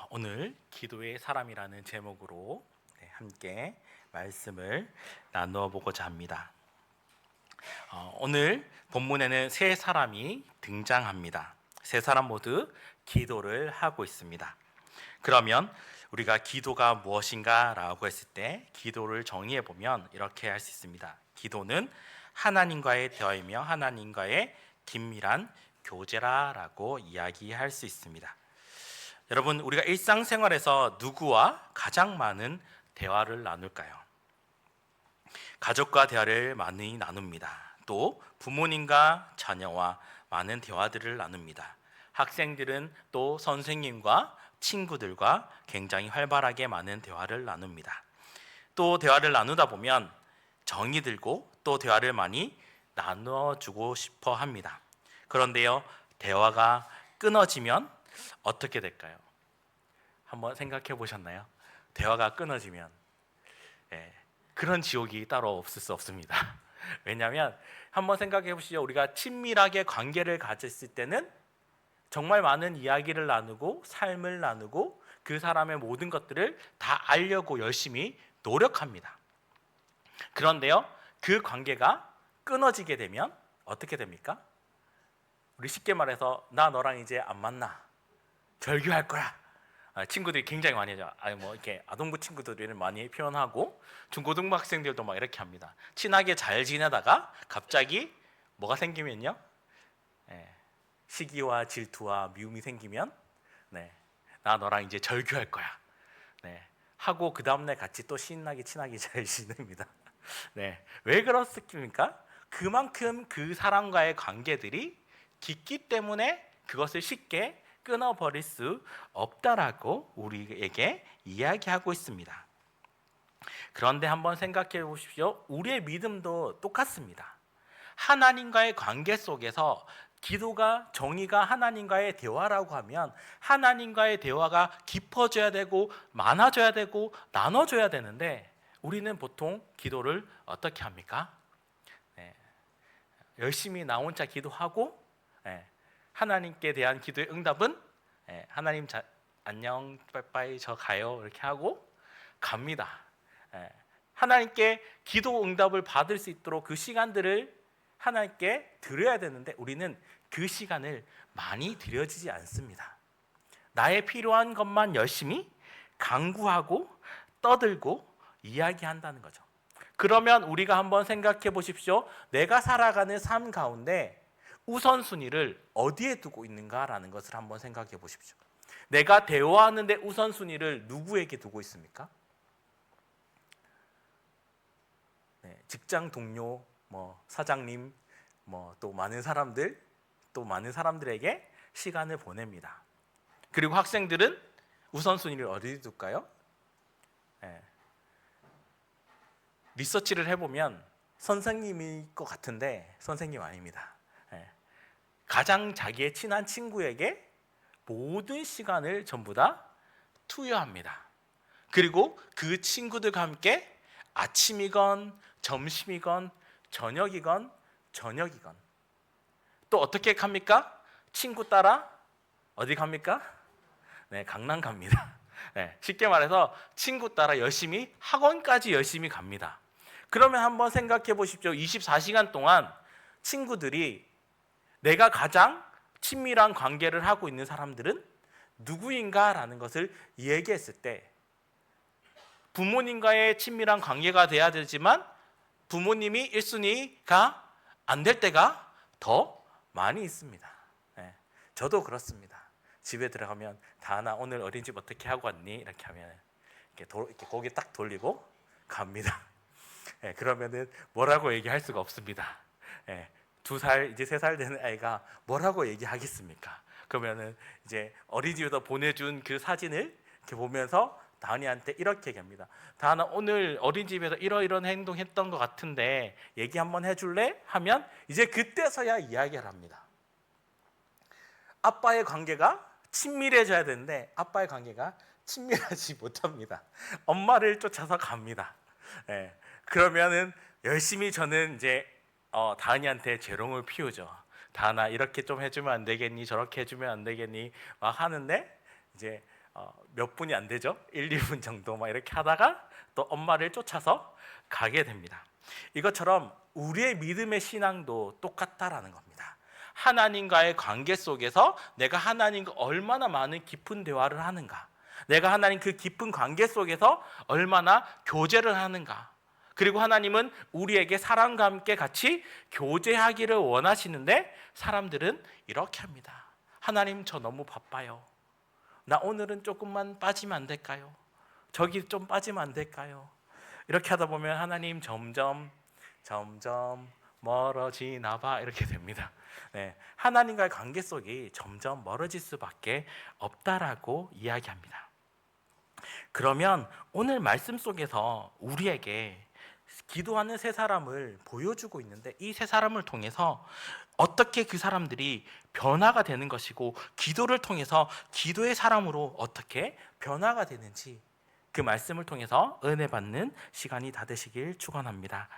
오늘 기도의 사람이라는 제목으로 함께 말씀을 나누어 보고자 합니다. 오늘 본문에는 세 사람이 등장합니다. 세 사람 모두 기도를 하고 있습니다. 그러면 우리가 기도가 무엇인가 라고 했을 때 기도를 정의해 보면 이렇게 할 수 있습니다. 기도는 하나님과의 대화이며 하나님과의 긴밀한 교제라고 이야기할 수 있습니다. 여러분, 우리가 일상생활에서 누구와 가장 많은 대화를 나눌까요? 가족과 대화를 많이 나눕니다. 또 부모님과 자녀와 많은 대화들을 나눕니다. 학생들은 또 선생님과 친구들과 굉장히 활발하게 많은 대화를 나눕니다. 또 대화를 나누다 보면 정이 들고 또 대화를 많이 나눠주고 싶어 합니다. 그런데요, 대화가 끊어지면 어떻게 될까요? 한번 생각해 보셨나요? 대화가 끊어지면 그런 지옥이 따로 없을 수 없습니다. 왜냐하면 한번 생각해 보시죠. 우리가 친밀하게 관계를 가졌을 때는 정말 많은 이야기를 나누고 삶을 나누고 그 사람의 모든 것들을 다 알려고 열심히 노력합니다. 그런데요, 그 관계가 끊어지게 되면 어떻게 됩니까? 우리 쉽게 말해서 나 너랑 이제 안 만나, 절교할 거야. 친구들이 굉장히 많이 하죠. 이렇게 아동부 친구들을 많이 표현하고 중고등부 학생들도 막 이렇게 합니다. 친하게 잘 지내다가 갑자기 뭐가 생기면요, 시기와 질투와 미움이 생기면 나 너랑 이제 절교할 거야. 하고 그 다음날 같이 또 신나게 친하게 잘 지냅니다. 왜 그렇습니까? 그만큼 그 사람과의 관계들이 깊기 때문에 그것을 쉽게 끊어버릴 수 없다라고 우리에게 이야기하고 있습니다. 그런데 한번 생각해 보십시오. 우리의 믿음도 똑같습니다. 하나님과의 관계 속에서 기도가, 정의가 하나님과의 대화라고 하면 하나님과의 대화가 깊어져야 되고 많아져야 되고 나눠져야 되는데 우리는 보통 기도를 어떻게 합니까? 열심히 나 혼자 기도하고 하나님께 대한 기도의 응답은 하나님 안녕 빠이빠이 저 가요 이렇게 하고 갑니다. 하나님께 기도 응답을 받을 수 있도록 그 시간들을 하나님께 드려야 되는데 우리는 그 시간을 많이 드려지지 않습니다. 나의 필요한 것만 열심히 강구하고 떠들고 이야기한다는 거죠. 그러면 우리가 한번 생각해 보십시오. 내가 살아가는 삶 가운데 우선순위를 어디에 두고 있는가라는 것을 한번 생각해 보십시오. 내가 대화하는데 우선순위를 누구에게 두고 있습니까? 직장 동료, 사장님, 또 많은 사람들, 또 많은 사람들에게 시간을 보냅니다. 그리고 학생들은 우선순위를 어디에 둘까요? 리서치를 해보면 선생님일 것 같은데 선생님 아닙니다. 가장 자기의 친한 친구에게 모든 시간을 전부 다 투여합니다. 그리고 그 친구들과 함께 아침이건 점심이건 저녁이건 또 어떻게 갑니까? 친구 따라 어디 갑니까? 강남 갑니다. 쉽게 말해서 친구 따라 열심히 학원까지 열심히 갑니다. 그러면 한번 생각해 보십시오. 24시간 동안 친구들이 내가 가장 친밀한 관계를 하고 있는 사람들은 누구인가라는 것을 얘기했을 때 부모님과의 친밀한 관계가 돼야 되지만 부모님이 1순위가 안 될 때가 더 많이 있습니다. 저도 그렇습니다. 집에 들어가면 다하나 오늘 어린이집 어떻게 하고 왔니? 이렇게 하면 이렇게 고개 딱 돌리고 갑니다. 그러면은 뭐라고 얘기할 수가 없습니다. 2살 이제 3살 되는 아이가 뭐라고 얘기하겠습니까? 그러면은 이제 어린이집에서 보내준 그 사진을 이렇게 보면서 다은이한테 이렇게 얘기합니다. 다은아 오늘 어린이집에서 이런 행동했던 것 같은데 얘기 한번 해줄래? 하면 이제 그때서야 이야기를 합니다. 아빠의 관계가 친밀해져야 되는데 아빠의 관계가 친밀하지 못합니다. 엄마를 쫓아서 갑니다. 그러면은 열심히 저는 이제 다은이한테 재롱을 피우죠. 다은아 이렇게 좀 해주면 안 되겠니? 저렇게 해주면 안 되겠니? 막 하는데 이제 몇 분이 안 되죠? 1, 2분 정도 막 이렇게 하다가 또 엄마를 쫓아서 가게 됩니다. 이것처럼 우리의 믿음의 신앙도 똑같다라는 겁니다. 하나님과의 관계 속에서 내가 하나님과 얼마나 많은 깊은 대화를 하는가, 내가 하나님 그 깊은 관계 속에서 얼마나 교제를 하는가, 그리고 하나님은 우리에게 사람과 함께 같이 교제하기를 원하시는데 사람들은 이렇게 합니다. 하나님, 저 너무 바빠요. 나 오늘은 조금만 빠지면 안 될까요? 저기 좀 빠지면 안 될까요? 이렇게 하다 보면 하나님 점점 멀어지나 봐, 이렇게 됩니다. 네, 하나님과의 관계 속이 점점 멀어질 수밖에 없다라고 이야기합니다. 그러면 오늘 말씀 속에서 우리에게 기도하는 세 사람을 보여주고 있는데, 이 세 사람을 통해서 어떻게 그 사람들이 변화가 되는 것이고, 기도를 통해서 기도의 사람으로 어떻게 변화가 되는지, 그 말씀을 통해서 은혜 받는 시간이 다 되시길 축원합니다.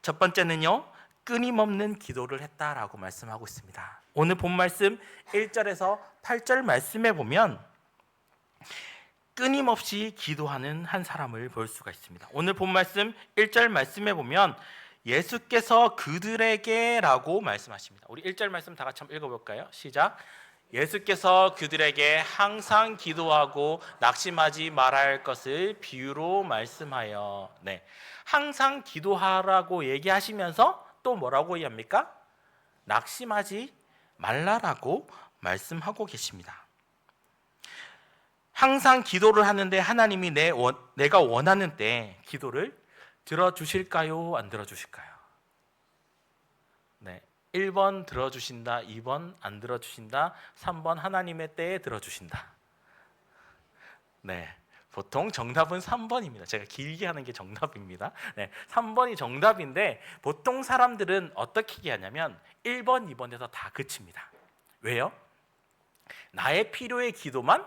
첫 번째는요, 끊임없는 기도를 했다라고 말씀하고 있습니다. 오늘 본 말씀 1절에서 8절 말씀에 보면 끊임없이 기도하는 한 사람을 볼 수가 있습니다. 오늘 본 말씀 1절 말씀에 보면 예수께서 그들에게 라고 말씀하십니다. 우리 1절 말씀 다 같이 한번 읽어볼까요? 시작. 예수께서 그들에게 항상 기도하고 낙심하지 말아야 할 것을 비유로 말씀하여. 네, 항상 기도하라고 얘기하시면서 또 뭐라고 얘기합니까? 낙심하지 말라라고 말씀하고 계십니다. 항상 기도를 하는데 하나님이 내가 원하는 때 기도를 들어주실까요? 안 들어주실까요? 네, 1번 들어주신다, 2번 안 들어주신다, 3번 하나님의 때에 들어주신다. 네, 보통 정답은 3번입니다. 제가 길게 하는 게 정답입니다. 네, 3번이 정답인데 보통 사람들은 어떻게 얘기하냐면 1번, 2번에서 다 그칩니다. 왜요? 나의 필요의 기도만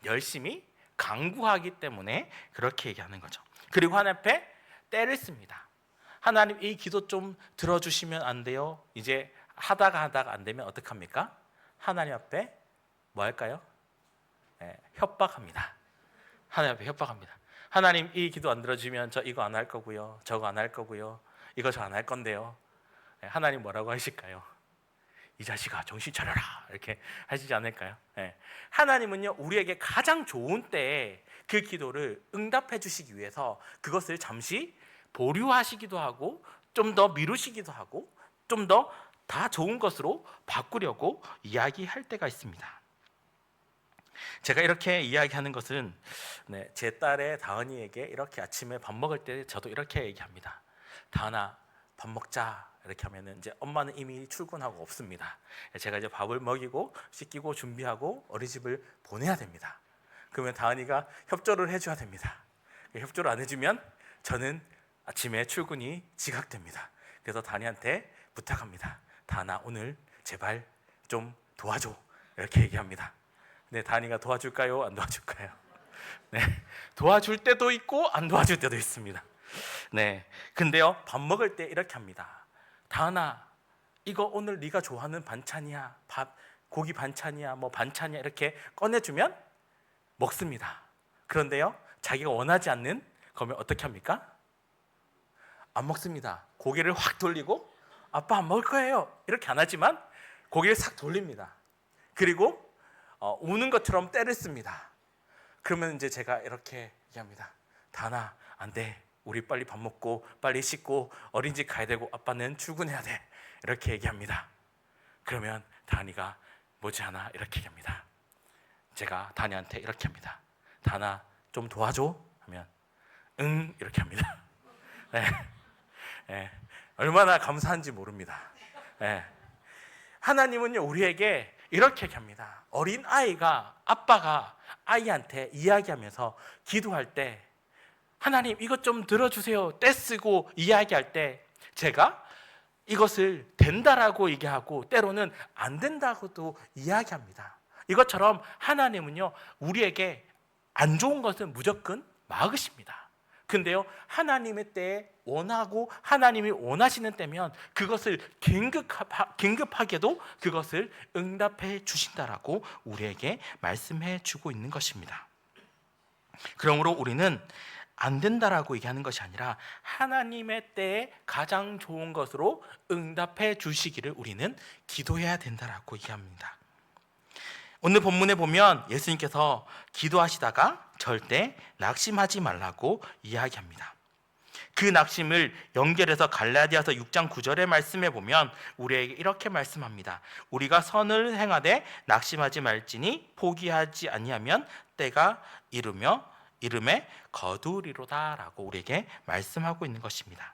열심히 간구하기 때문에 그렇게 얘기하는 거죠. 그리고 하나님 앞에 때를 씁니다. 하나님, 이 기도 좀 들어주시면 안 돼요? 이제 하다가 안 되면 어떡합니까? 하나님 앞에 뭐 할까요? 네, 협박합니다. 하나님 앞에 협박합니다. 하나님, 이 기도 안 들어주면 저 이거 안 할 거고요, 저거 안 할 거고요, 이거 저 안 할 건데요. 네, 하나님 뭐라고 하실까요? 이 자식아 정신 차려라, 이렇게 하시지 않을까요? 네. 하나님은요, 우리에게 가장 좋은 때에 그 기도를 응답해 주시기 위해서 그것을 잠시 보류하시기도 하고 좀 더 미루시기도 하고 좀 더 다 좋은 것으로 바꾸려고 이야기할 때가 있습니다. 제가 이렇게 이야기하는 것은 제 딸의 다은이에게 이렇게 아침에 밥 먹을 때 저도 이렇게 얘기합니다. 다은아, 밥 먹자. 이렇게 하면은 이제 엄마는 이미 출근하고 없습니다. 제가 이제 밥을 먹이고 씻기고 준비하고 어린이집을 보내야 됩니다. 그러면 다은이가 협조를 해줘야 됩니다. 협조를 안 해주면 저는 아침에 출근이 지각됩니다. 그래서 다은이한테 부탁합니다. 다은아, 오늘 제발 좀 도와줘, 이렇게 얘기합니다. 근데 다은이가 도와줄까요? 안 도와줄까요? 네, 도와줄 때도 있고 안 도와줄 때도 있습니다. 네, 근데요, 밥 먹을 때 이렇게 합니다. 다은아, 이거 오늘 네가 좋아하는 반찬이야. 고기 반찬이야, 뭐 반찬이야, 이렇게 꺼내주면 먹습니다. 그런데요, 자기가 원하지 않는 거면 어떻게 합니까? 안 먹습니다. 고개를 확 돌리고 아빠 안 먹을 거예요, 이렇게 안 하지만 고개를 싹 돌립니다. 그리고 우는 것처럼 때를 씁니다. 그러면 이제 제가 이렇게 얘기합니다. 다은아, 안 돼. 우리 빨리 밥 먹고 빨리 씻고 어린이집 가야 되고 아빠는 출근해야 돼, 이렇게 얘기합니다. 그러면 다은이가 머지않아 이렇게 얘기합니다. 제가 다은이한테 이렇게 합니다. 다은아, 좀 도와줘 하면 응, 이렇게 합니다. 네. 네. 얼마나 감사한지 모릅니다. 네. 하나님은요, 우리에게 이렇게 얘기합니다. 어린 아이가 아빠가 아이한테 이야기하면서 기도할 때 하나님 이것 좀 들어주세요 떼쓰고 이야기할 때 제가 이것을 된다라고 얘기하고 때로는 안 된다고도 이야기합니다. 이것처럼 하나님은요, 우리에게 안 좋은 것은 무조건 막으십니다. 근데요, 하나님의 때에 원하고 하나님이 원하시는 때면 그것을 긴급하게도 그것을 응답해 주신다라고 우리에게 말씀해 주고 있는 것입니다. 그러므로 우리는 안 된다라고 얘기하는 것이 아니라 하나님의 때에 가장 좋은 것으로 응답해 주시기를 우리는 기도해야 된다라고 얘기합니다. 오늘 본문에 보면 예수님께서 기도하시다가 절대 낙심하지 말라고 이야기합니다. 그 낙심을 연결해서 갈라디아서 6장 9절의 말씀에 보면 우리에게 이렇게 말씀합니다. 우리가 선을 행하되 낙심하지 말지니 포기하지 아니하면 때가 이름에 거두리로다라고 우리에게 말씀하고 있는 것입니다.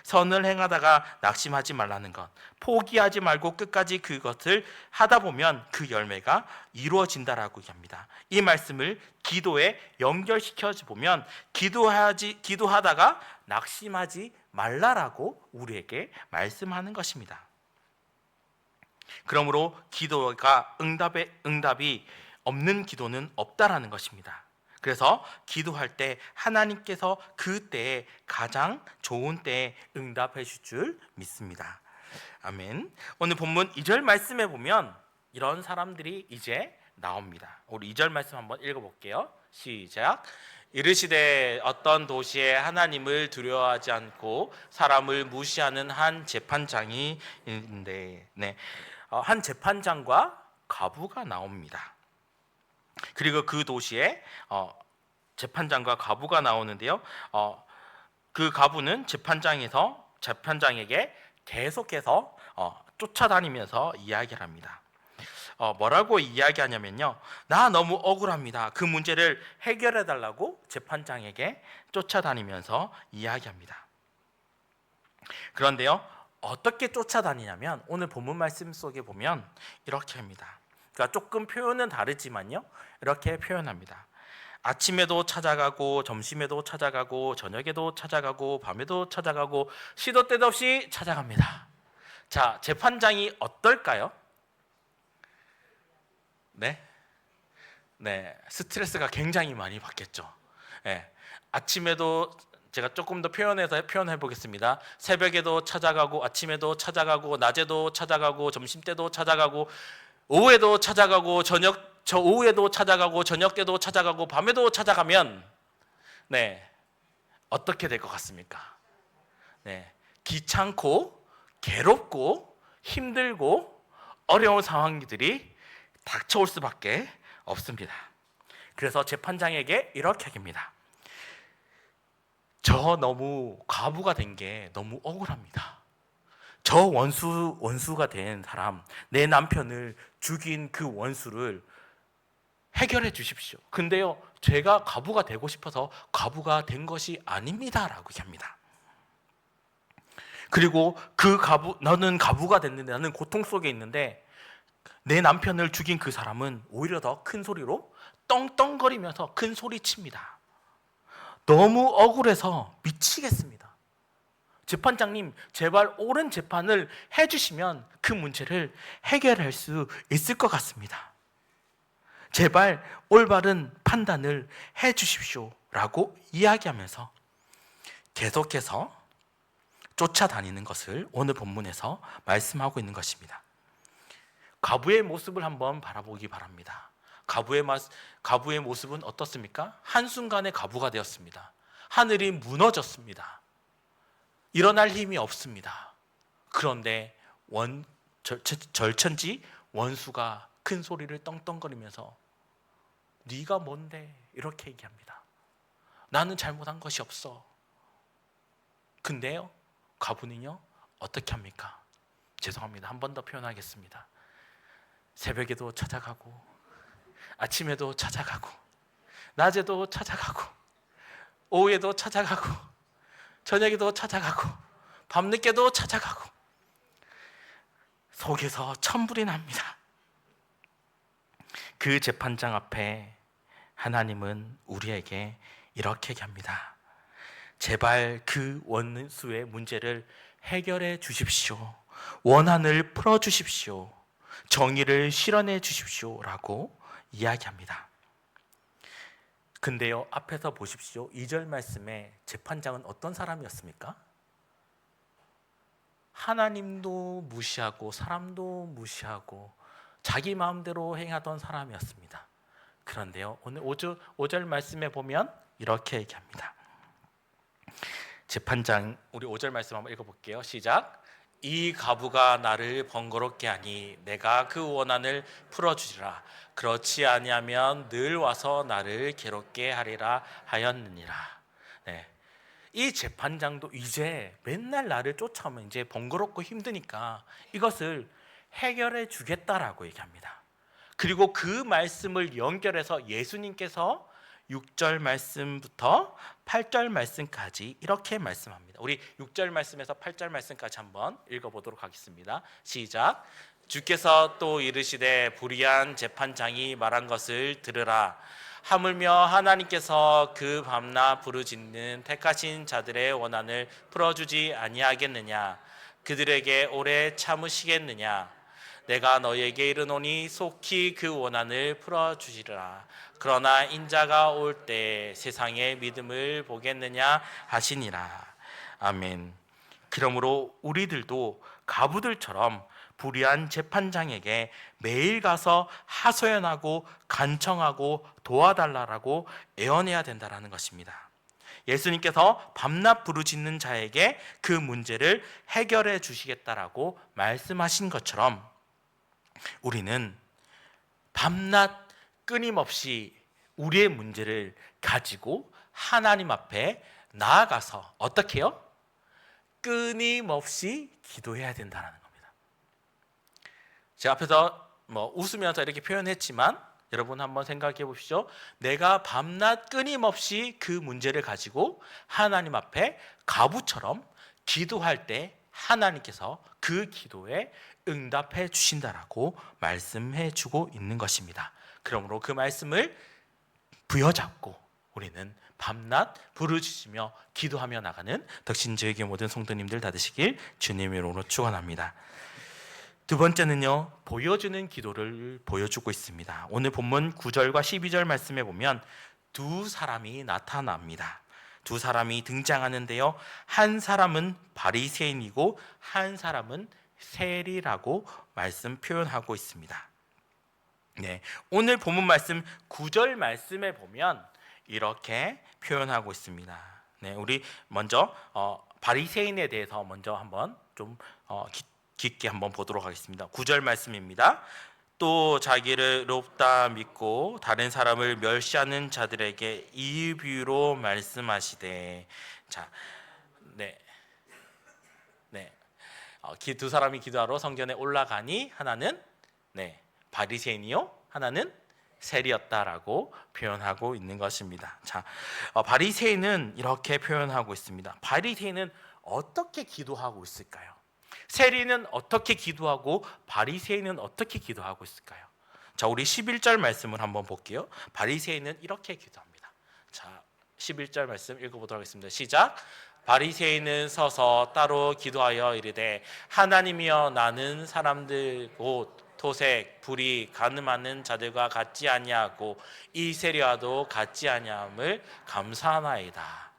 선을 행하다가 낙심하지 말라는 것, 포기하지 말고 끝까지 그것을 하다 보면 그 열매가 이루어진다라고 얘기합니다. 이 말씀을 기도에 연결시켜 보면 기도하다가 낙심하지 말라라고 우리에게 말씀하는 것입니다. 그러므로 기도가 응답이 없는 기도는 없다라는 것입니다. 그래서 기도할 때 하나님께서 그 때에 가장 좋은 때에 응답해 주실 줄 믿습니다. 아멘. 오늘 본문 2절 말씀에 보면 이런 사람들이 이제 나옵니다. 우리 2절 말씀 한번 읽어볼게요. 시작. 이르시되 어떤 도시에 하나님을 두려워하지 않고 사람을 무시하는 한 재판장이 있는데, 한 재판장과 과부가 나옵니다. 그리고 그 도시에 재판장과 과부가 나오는데요. 그 과부는 재판장에게 계속해서 쫓아다니면서 이야기를 합니다. 뭐라고 이야기하냐면요. 나 너무 억울합니다. 그 문제를 해결해 달라고 재판장에게 쫓아다니면서 이야기합니다. 그런데요. 어떻게 쫓아다니냐면 오늘 본문 말씀 속에 보면 이렇게 합니다. 그러니까 조금 표현은 다르지만요. 이렇게 표현합니다. 아침에도 찾아가고 점심에도 찾아가고 저녁에도 찾아가고 밤에도 찾아가고 시도 때도 없이 찾아갑니다. 자, 재판장이 어떨까요? 네, 스트레스가 굉장히 많이 받겠죠. 아침에도 제가 조금 더 표현해 보겠습니다. 새벽에도 찾아가고 아침에도 찾아가고 낮에도 찾아가고 점심 때도 찾아가고 오후에도 찾아가고 오후에도 찾아가고 저녁 때도 찾아가고 밤에도 찾아가면 어떻게 될 것 같습니까? 귀찮고 괴롭고 힘들고 어려운 상황들이 닥쳐올 수밖에 없습니다. 그래서 재판장에게 이렇게 합니다. 저 너무 과부가 된 게 너무 억울합니다. 저 원수가 된 사람, 내 남편을 죽인 그 원수를 해결해 주십시오. 근데요, 제가 과부가 되고 싶어서 과부가 된 것이 아닙니다라고 합니다. 그리고 너는 과부가 됐는데 나는 고통 속에 있는데 내 남편을 죽인 그 사람은 오히려 더 큰 소리로 떵떵거리면서 큰 소리 칩니다. 너무 억울해서 미치겠습니다. 재판장님, 제발 옳은 재판을 해주시면 그 문제를 해결할 수 있을 것 같습니다. 제발 올바른 판단을 해주십시오 라고 이야기하면서 계속해서 쫓아다니는 것을 오늘 본문에서 말씀하고 있는 것입니다. 과부의 모습을 한번 바라보기 바랍니다. 과부의 모습은 어떻습니까? 한순간에 과부가 되었습니다. 하늘이 무너졌습니다. 일어날 힘이 없습니다. 그런데 절천지 원수가 큰 소리를 떵떵거리면서 네가 뭔데 이렇게 얘기합니다. 나는 잘못한 것이 없어. 근데요, 과부는요 어떻게 합니까? 죄송합니다. 한 번 더 표현하겠습니다. 새벽에도 찾아가고 아침에도 찾아가고 낮에도 찾아가고 오후에도 찾아가고 저녁에도 찾아가고 밤늦게도 찾아가고 속에서 천불이 납니다. 그 재판장 앞에 하나님은 우리에게 이렇게 얘기합니다. 제발 그 원수의 문제를 해결해 주십시오. 원한을 풀어 주십시오. 정의를 실현해 주십시오 라고 이야기합니다. 근데요, 앞에서 보십시오. 2절 말씀에 재판장은 어떤 사람이었습니까? 하나님도 무시하고 사람도 무시하고 자기 마음대로 행하던 사람이었습니다. 그런데요, 오늘 5절 말씀에 보면 이렇게 얘기합니다. 재판장, 우리 5절 말씀 한번 읽어볼게요. 시작. 이 과부가 나를 번거롭게 하니 내가 그 원한을 풀어주리라. 그렇지 아니하면 늘 와서 나를 괴롭게 하리라 하였느니라. 네. 이 재판장도 이제 맨날 나를 쫓아오면 이제 번거롭고 힘드니까 이것을 해결해 주겠다라고 얘기합니다. 그리고 그 말씀을 연결해서 예수님께서 6절 말씀부터 8절 말씀까지 이렇게 말씀합니다. 우리 6절 말씀에서 8절 말씀까지 한번 읽어보도록 하겠습니다. 시작. 주께서 또 이르시되 불의한 재판장이 말한 것을 들으라. 하물며 하나님께서 그 밤낮 부르짖는 택하신 자들의 원한을 풀어주지 아니하겠느냐? 그들에게 오래 참으시겠느냐? 내가 너희에게 이르노니 속히 그 원한을 풀어주시리라. 그러나 인자가 올 때 세상의 믿음을 보겠느냐 하시니라. 아멘. 그러므로 우리들도 과부들처럼 불의한 재판장에게 매일 가서 하소연하고 간청하고 도와달라고 애원해야 된다는 것입니다. 예수님께서 밤낮 부르짖는 자에게 그 문제를 해결해 주시겠다라고 말씀하신 것처럼 우리는 밤낮 끊임없이 우리의 문제를 가지고 하나님 앞에 나아가서 어떻게 해요? 끊임없이 기도해야 된다는 겁니다. 제가 앞에서 웃으면서 이렇게 표현했지만 여러분 한번 생각해 보십시오. 내가 밤낮 끊임없이 그 문제를 가지고 하나님 앞에 과부처럼 기도할 때 하나님께서 그 기도에 응답해 주신다라고 말씀해 주고 있는 것입니다. 그러므로 그 말씀을 부여잡고 우리는 밤낮 부르짖으며 기도하며 나가는 덕신저에게 모든 성도님들 다 되시길 주님의 이름으로 축원합니다. 두 번째는요, 보여주는 기도를 보여주고 있습니다. 오늘 본문 9절과 12절 말씀에 보면 두 사람이 나타납니다. 두 사람이 등장하는데요, 한 사람은 바리새인이고 한 사람은 세리라고 말씀 표현하고 있습니다. 네, 오늘 본문 말씀 9절 말씀에 보면 이렇게 표현하고 있습니다. 네, 우리 먼저 바리새인에 대해서 먼저 한번 좀 깊게 한번 보도록 하겠습니다. 9절 말씀입니다. 또 자기를 의롭다 믿고 다른 사람을 멸시하는 자들에게 이 비유로 말씀하시되, 자, 두 사람이 기도하러 성전에 올라가니 하나는 바리새인이요 하나는 세리였다라고 표현하고 있는 것입니다. 자, 바리새인은 이렇게 표현하고 있습니다. 바리새인은 어떻게 기도하고 있을까요? 세리는 어떻게 기도하고 바리새인은 어떻게 기도하고 있을까요? 자, 우리 11절 말씀을 한번 볼게요. 바리새인은 이렇게 기도합니다. 자, 11절 말씀 읽어보도록 하겠습니다. 시작. 바리새인은 서서 따로 기도하여 이르되 하나님이여, 나는 사람들 곧 토색, 불의, 간음하는 자들과 같지 아니하고 이 세리와도 같지 아니함을 감사하나이다.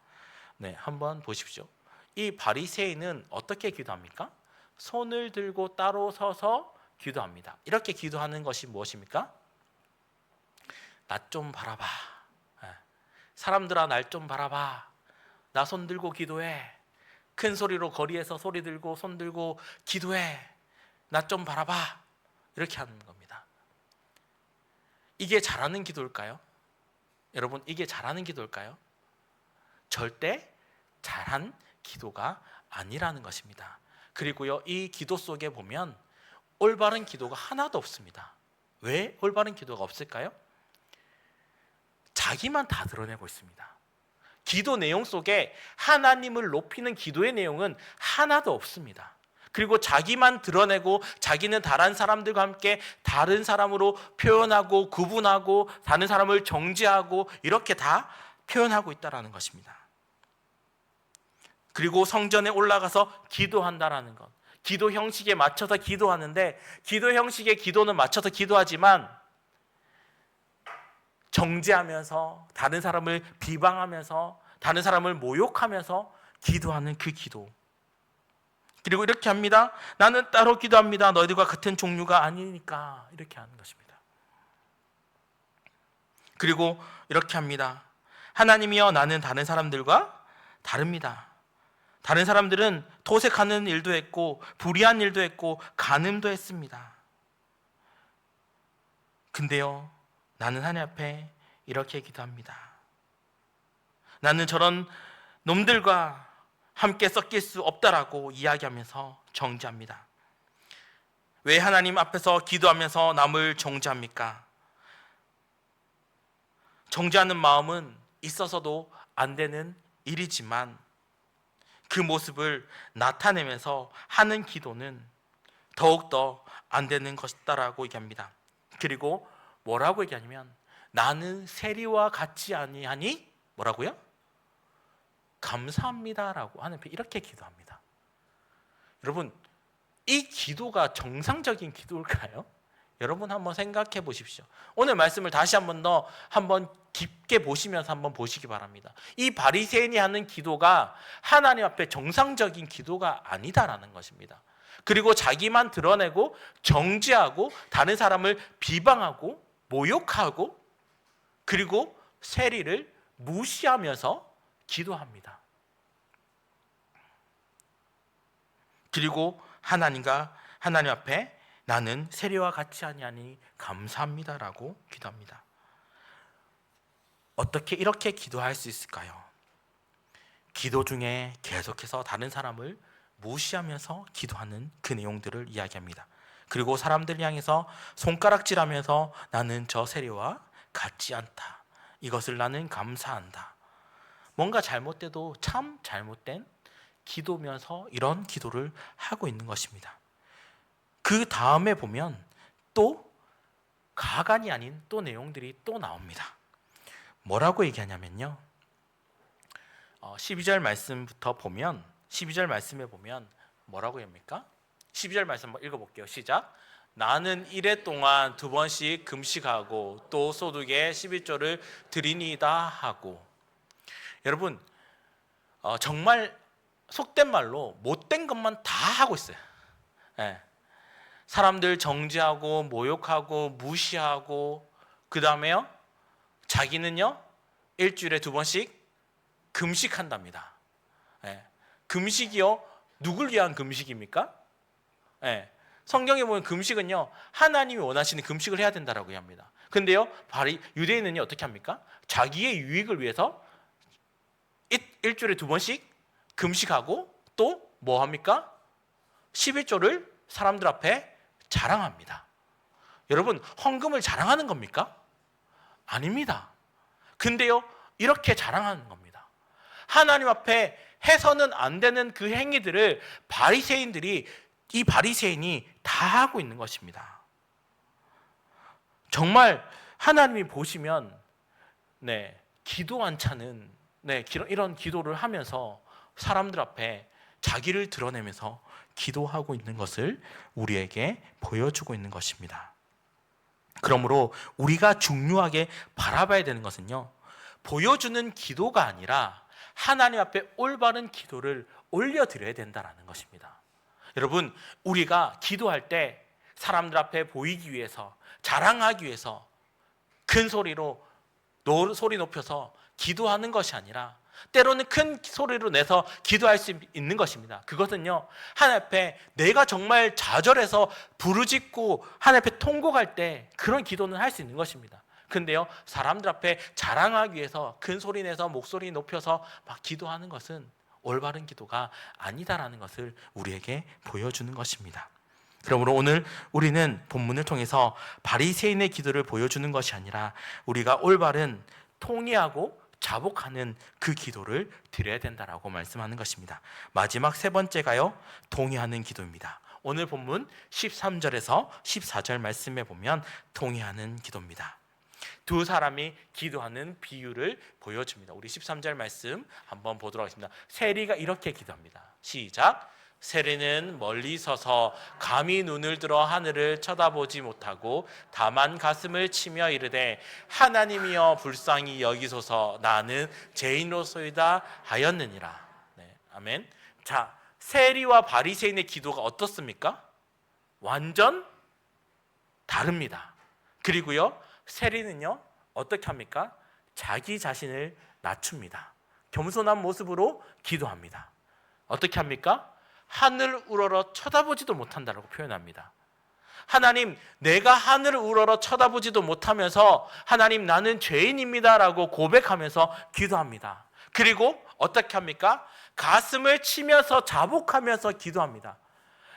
네, 한번 보십시오. 이 바리새인은 어떻게 기도합니까? 손을 들고 따로 서서 기도합니다. 이렇게 기도하는 것이 무엇입니까? 나 좀 바라봐. 사람들아, 날 좀 바라봐. 나 손 들고 기도해. 큰 소리로 거리에서 소리 들고 손 들고 기도해. 나 좀 바라봐. 이렇게 하는 겁니다. 이게 잘하는 기도일까요? 여러분, 이게 잘하는 기도일까요? 절대 잘한 기도가 아니라는 것입니다. 그리고요, 이 기도 속에 보면 올바른 기도가 하나도 없습니다. 왜 올바른 기도가 없을까요? 자기만 다 드러내고 있습니다. 기도 내용 속에 하나님을 높이는 기도의 내용은 하나도 없습니다. 그리고 자기만 드러내고 자기는 다른 사람들과 함께 다른 사람으로 표현하고 구분하고 다른 사람을 정죄하고 이렇게 다 표현하고 있다는 것입니다. 그리고 성전에 올라가서 기도한다라는 것, 기도 형식에 맞춰서 기도하는데, 기도 형식의 기도는 맞춰서 기도하지만 정죄하면서 다른 사람을 비방하면서 다른 사람을 모욕하면서 기도하는 그 기도. 그리고 이렇게 합니다. 나는 따로 기도합니다. 너희들과 같은 종류가 아니니까. 이렇게 하는 것입니다. 그리고 이렇게 합니다. 하나님이여, 나는 다른 사람들과 다릅니다. 다른 사람들은 도색하는 일도 했고 불의한 일도 했고 간음도 했습니다. 근데요, 나는 하나님 앞에 이렇게 기도합니다. 나는 저런 놈들과 함께 섞일 수 없다라고 이야기하면서 정죄합니다. 왜 하나님 앞에서 기도하면서 남을 정죄합니까? 정죄하는 마음은 있어서도 안 되는 일이지만 그 모습을 나타내면서 하는 기도는 더욱더 안 되는 것이다라고 얘기합니다. 그리고 뭐라고 얘기하냐면, 나는 세리와 같지 아니하니 뭐라고요? 감사합니다라고 하나님께 이렇게 기도합니다. 여러분, 이 기도가 정상적인 기도일까요? 여러분 한번 생각해 보십시오. 오늘 말씀을 다시 한번 깊게 보시면서 한번 보시기 바랍니다. 이 바리새인이 하는 기도가 하나님 앞에 정상적인 기도가 아니다라는 것입니다. 그리고 자기만 드러내고 정죄하고 다른 사람을 비방하고 모욕하고 그리고 세리를 무시하면서 기도합니다. 그리고 하나님 앞에 나는 세리와 같이 아니하니 감사합니다라고 기도합니다. 어떻게 이렇게 기도할 수 있을까요? 기도 중에 계속해서 다른 사람을 무시하면서 기도하는 그 내용들을 이야기합니다. 그리고 사람들 향해서 손가락질하면서 나는 저 세리와 같지 않다. 이것을 나는 감사한다. 뭔가 잘못돼도 참 잘못된 기도면서 이런 기도를 하고 있는 것입니다. 그 다음에 보면 또 가관이 아닌 또 내용들이 또 나옵니다. 뭐라고 얘기하냐면요, 12절 말씀부터 보면 12절 말씀에 보면 뭐라고 합니까? 12절 말씀 한번 읽어볼게요. 시작. 나는 이래 동안 2번씩 금식하고 또 소득의 11조를 드리니다 하고. 여러분, 정말 속된 말로 못된 것만 다 하고 있어요. 네. 사람들 정죄하고 모욕하고 무시하고, 그 다음에요, 자기는요 일주일에 2번씩 금식한답니다. 네. 금식이요, 누굴 위한 금식입니까? 네. 성경에 보면 금식은요 하나님이 원하시는 금식을 해야 된다라고 합니다. 근데요 유대인은요 어떻게 합니까? 자기의 유익을 위해서 일주일에 2번씩 금식하고 또 뭐 합니까? 11조를 사람들 앞에 자랑합니다. 여러분, 헌금을 자랑하는 겁니까? 아닙니다. 근데요 이렇게 자랑하는 겁니다. 하나님 앞에 해서는 안 되는 그 행위들을 이 바리새인이 다 하고 있는 것입니다. 정말 하나님이 보시면 기도 안 차는 이런 기도를 하면서 사람들 앞에 자기를 드러내면서 기도하고 있는 것을 우리에게 보여주고 있는 것입니다. 그러므로 우리가 중요하게 바라봐야 되는 것은요, 보여주는 기도가 아니라 하나님 앞에 올바른 기도를 올려드려야 된다는 것입니다. 여러분, 우리가 기도할 때 사람들 앞에 보이기 위해서, 자랑하기 위해서 큰 소리로 소리 높여서 기도하는 것이 아니라 때로는 큰 소리로 내서 기도할 수 있는 것입니다. 그것은요 하나님 앞에 내가 정말 좌절해서 부르짖고 하나님 앞에 통곡할 때 그런 기도는 할 수 있는 것입니다. 근데요 사람들 앞에 자랑하기 위해서 큰 소리 내서 목소리 높여서 막 기도하는 것은 올바른 기도가 아니다라는 것을 우리에게 보여주는 것입니다. 그러므로 오늘 우리는 본문을 통해서 바리새인의 기도를 보여주는 것이 아니라 우리가 올바른 통회하고 자복하는 그 기도를 드려야 된다라고 말씀하는 것입니다. 마지막 세 번째가요, 통회하는 기도입니다. 오늘 본문 13절에서 14절 말씀에 보면 통회하는 기도입니다. 두 사람이 기도하는 비유를 보여줍니다. 우리 13절 말씀 한번 보도록 하겠습니다. 세리가 이렇게 기도합니다. 시작. 세리는 멀리 서서 감히 눈을 들어 하늘을 쳐다보지 못하고 다만 가슴을 치며 이르되 하나님이여 불쌍히 여기소서 나는 죄인으로소이다 하였느니라. 아멘. 자, 세리와 바리새인의 기도가 어떻습니까? 완전 다릅니다. 그리고요 세리는요 어떻게 합니까? 자기 자신을 낮춥니다. 겸손한 모습으로 기도합니다. 어떻게 합니까? 하늘 우러러 쳐다보지도 못한다라고 표현합니다. 하나님, 내가 하늘을 우러러 쳐다보지도 못하면서 하나님, 나는 죄인입니다라고 고백하면서 기도합니다. 그리고 어떻게 합니까? 가슴을 치면서 자복하면서 기도합니다.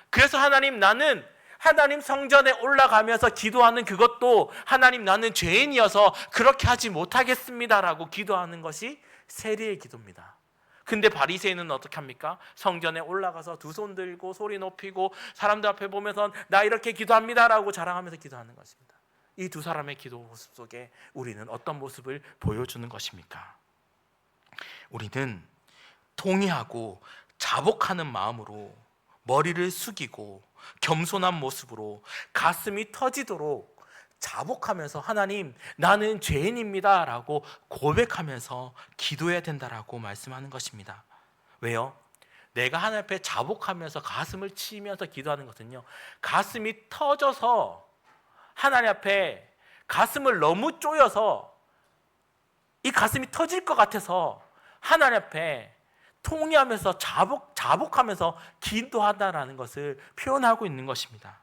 그래서 하나님, 나는 하나님 성전에 올라가면서 기도하는 그것도 하나님, 나는 죄인이어서 그렇게 하지 못하겠습니다라고 기도하는 것이 세리의 기도입니다. 근데 바리새인은 어떻게 합니까? 성전에 올라가서 두 손 들고 소리 높이고 사람들 앞에 보면서 나 이렇게 기도합니다라고 자랑하면서 기도하는 것입니다. 이 두 사람의 기도 모습 속에 우리는 어떤 모습을 보여주는 것입니까? 우리는 통회하고 자복하는 마음으로 머리를 숙이고 겸손한 모습으로 가슴이 터지도록 자복하면서 하나님, 나는 죄인입니다 라고 고백하면서 기도해야 된다라고 말씀하는 것입니다. 왜요? 내가 하나님 앞에 자복하면서 가슴을 치면서 기도하는 것은요, 가슴이 터져서 하나님 앞에 가슴을 너무 쪼여서 이 가슴이 터질 것 같아서 하나님 앞에 통회하면서 자복하면서 기도하다라는 것을 표현하고 있는 것입니다.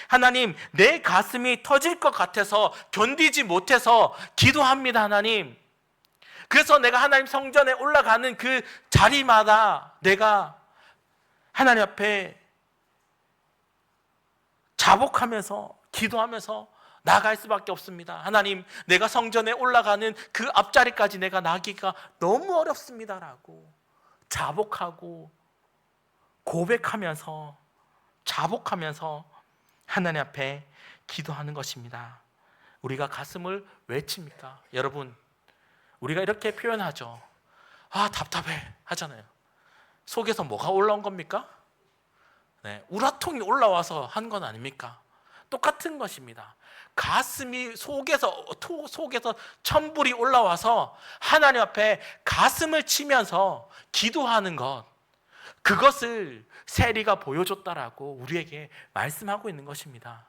하나님, 내 가슴이 터질 것 같아서 견디지 못해서 기도합니다. 하나님, 그래서 내가 하나님 성전에 올라가는 그 자리마다 내가 하나님 앞에 자복하면서 기도하면서 나갈 수밖에 없습니다. 하나님, 내가 성전에 올라가는 그 앞자리까지 내가 나기가 너무 어렵습니다라고 자복하고 고백하면서 자복하면서 하나님 앞에 기도하는 것입니다. 우리가 가슴을 왜 칩니까? 여러분, 우리가 이렇게 표현하죠. 아, 답답해 하잖아요. 속에서 뭐가 올라온 겁니까? 네, 우라통이 올라와서 한 건 아닙니까? 똑같은 것입니다. 가슴이 속에서 천불이 올라와서 하나님 앞에 가슴을 치면서 기도하는 것, 그것을 세리가 보여줬다라고 우리에게 말씀하고 있는 것입니다.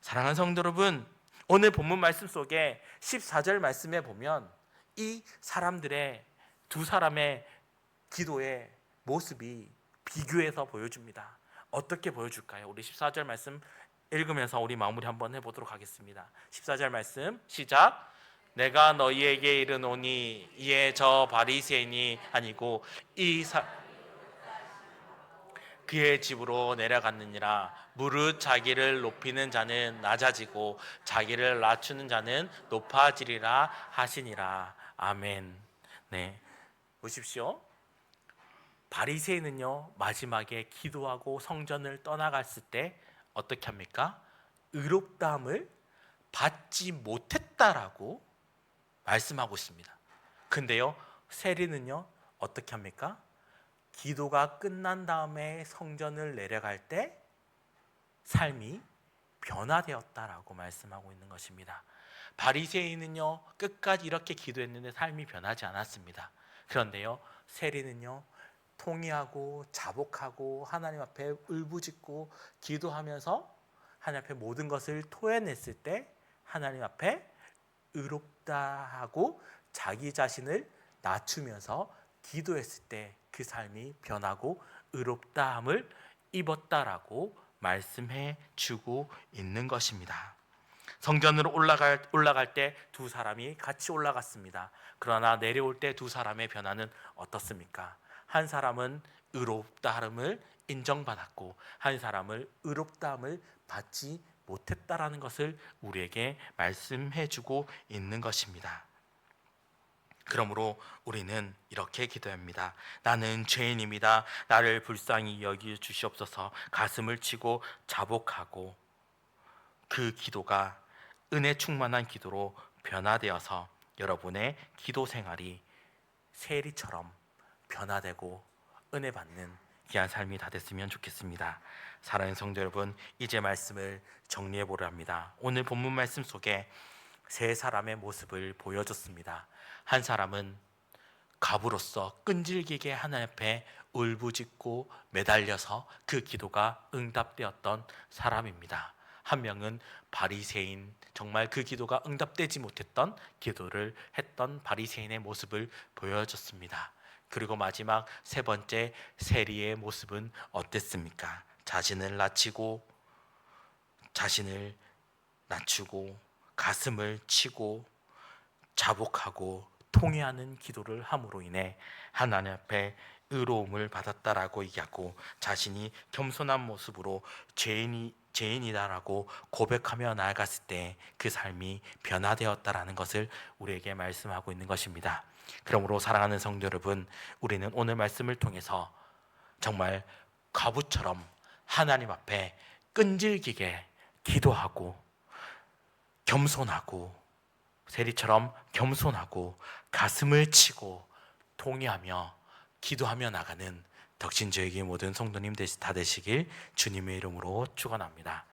사랑하는 성도 여러분, 오늘 본문 말씀 속에 14절 말씀에 보면 이 사람들의 두 사람의 기도의 모습이 비교해서 보여줍니다. 어떻게 보여줄까요? 우리 14절 말씀 읽으면서 우리 마무리 한번 해보도록 하겠습니다. 14절 말씀 시작. 내가 너희에게 이르노니 이에 저 바리새인이 아니고 그의 집으로 내려갔느니라. 무릇 자기를 높이는 자는 낮아지고 자기를 낮추는 자는 높아지리라 하시니라. 아멘. 네, 보십시오. 바리새인은요, 마지막에 기도하고 성전을 떠나갔을 때 어떻게 합니까? 의롭다함을 받지 못했다라고 말씀하고 있습니다. 근데요, 세리는요 어떻게 합니까? 기도가 끝난 다음에 성전을 내려갈 때 삶이 변화되었다라고 말씀하고 있는 것입니다. 바리새인은요 끝까지 이렇게 기도했는데 삶이 변하지 않았습니다. 그런데요, 세리는요 통회하고 자복하고 하나님 앞에 울부짖고 기도하면서 하나님 앞에 모든 것을 토해냈을 때 하나님 앞에 의롭다 하고 자기 자신을 낮추면서 기도했을 때 그 삶이 변하고 의롭다함을 입었다라고 말씀해 주고 있는 것입니다. 성전으로 올라갈 때 두 사람이 같이 올라갔습니다. 그러나 내려올 때 두 사람의 변화는 어떻습니까? 한 사람은 의롭다함을 인정받았고 한 사람은 의롭다함을 받지 못했다라는 것을 우리에게 말씀해 주고 있는 것입니다. 그러므로 우리는 이렇게 기도합니다. 나는 죄인입니다. 나를 불쌍히 여겨 주시옵소서. 가슴을 치고 자복하고 그 기도가 은혜 충만한 기도로 변화되어서 여러분의 기도 생활이 세리처럼 변화되고 은혜 받는 귀한 삶이 다 됐으면 좋겠습니다. 사랑하는 성도 여러분, 이제 말씀을 정리해 보려 합니다. 오늘 본문 말씀 속에 세 사람의 모습을 보여줬습니다. 한 사람은 갑으로서 끈질기게 하나님 앞에 울부짖고 매달려서 그 기도가 응답되었던 사람입니다. 한 명은 바리새인, 정말 그 기도가 응답되지 못했던 기도를 했던 바리새인의 모습을 보여줬습니다. 그리고 마지막 세 번째 세리의 모습은 어땠습니까? 자신을 낮추고 가슴을 치고 자복하고 통회하는 기도를 함으로 인해 하나님 앞에 의로움을 받았다라고 얘기하고, 자신이 겸손한 모습으로 죄인이다라고 고백하며 나아갔을 때 그 삶이 변화되었다라는 것을 우리에게 말씀하고 있는 것입니다. 그러므로 사랑하는 성도 여러분, 우리는 오늘 말씀을 통해서 정말 과부처럼 하나님 앞에 끈질기게 기도하고 겸손하고, 세리처럼 겸손하고 가슴을 치고 통회하며 기도하며 나가는 덕신저에게 모든 성도님 다 되시길 주님의 이름으로 축원합니다.